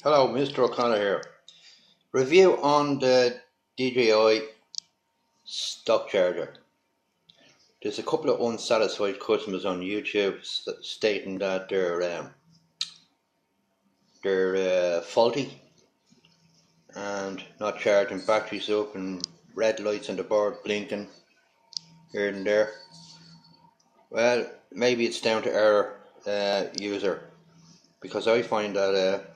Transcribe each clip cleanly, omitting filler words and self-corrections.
Hello, Mr. O'Connor here. Review on the DJI stock charger. There's a couple of unsatisfied customers on YouTube stating that they're faulty and not charging, batteries up and red lights on the board blinking here and there. Well, maybe it's down to our user, because I find that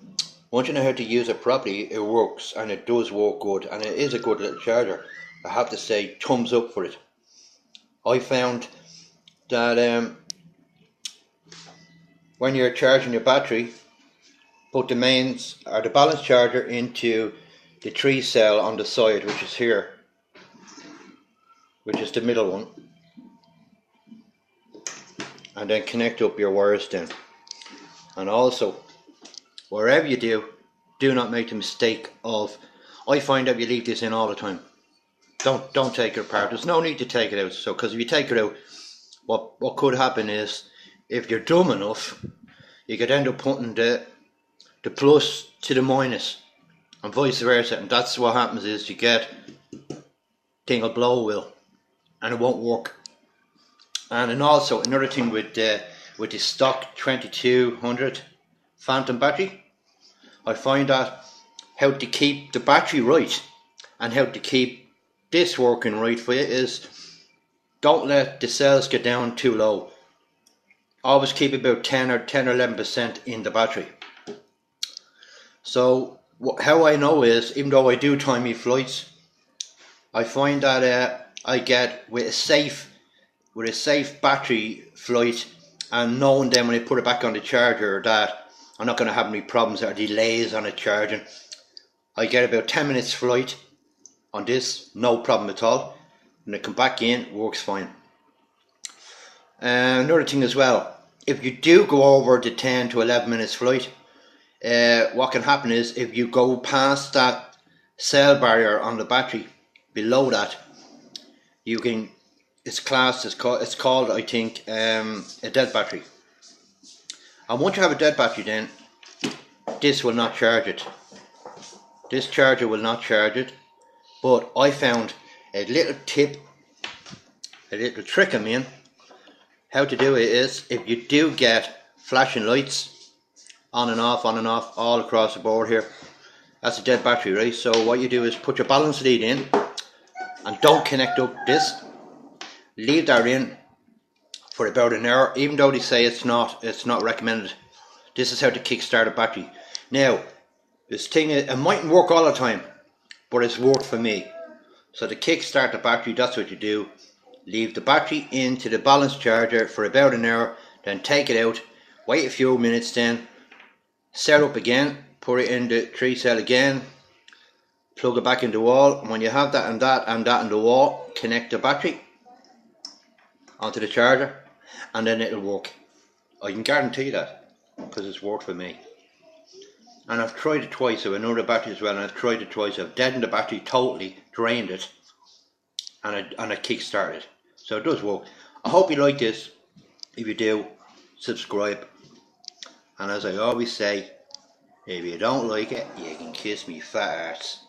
once you know how to use it properly, it works, and it does work good, and it is a good little charger. I have to say, thumbs up for it. I found that when you're charging your battery, put the mains or the balance charger into the 3 cell on the side, which is here, which is the middle one, and then connect up your wires then. And also, wherever you do not make the mistake of, I find that you leave this in all the time. Don't take it apart. There's no need to take it out. So, because if you take it out, what could happen is, if you're dumb enough, you could end up putting the plus to the minus, and vice versa. And that's what happens is you get thing will blow will, and it won't work. And then also another thing with the stock 2200 Phantom battery, I find that how to keep the battery right and how to keep this working right for you is, don't let the cells get down too low. Always keep about 10 or 11% in the battery. So how I know is, even though I do time me flights, I find that I get with a safe battery flight, and knowing then when I put it back on the charger that I'm not going to have any problems or delays on it charging. I get about 10 minutes flight on this, no problem at all. When I come back in, works fine. Another thing as well, if you do go over the 10 to 11 minutes flight, what can happen is, if you go past that cell barrier on the battery, below that, you can, it's called I think a dead battery. And once you have a dead battery, then this will not charge it. This charger will not charge it. But I found a little tip, a little trick I mean, how to do it is, if you do get flashing lights on and off all across the board here, that's a dead battery, right? So what you do is put your balance lead in, and don't connect up this. Leave that in for about an hour, even though they say it's not recommended. This is how to kickstart a battery. Now, this thing, it mightn't work all the time, but it's worked for me. So to kickstart the battery, that's what you do. Leave the battery into the balance charger for about an hour, then take it out, wait a few minutes, then set up again, put it in the 3 cell again, plug it back in the wall, and when you have that and that and that in the wall, connect the battery onto the charger, and then it'll work. I can guarantee that, because it's worked for me. And I've tried it twice with another battery as well, and I've tried it twice. I've deadened the battery totally, drained it, and I kick-started it. So it does work. I hope you like this. If you do, subscribe. And as I always say, if you don't like it, you can kiss me fat arse.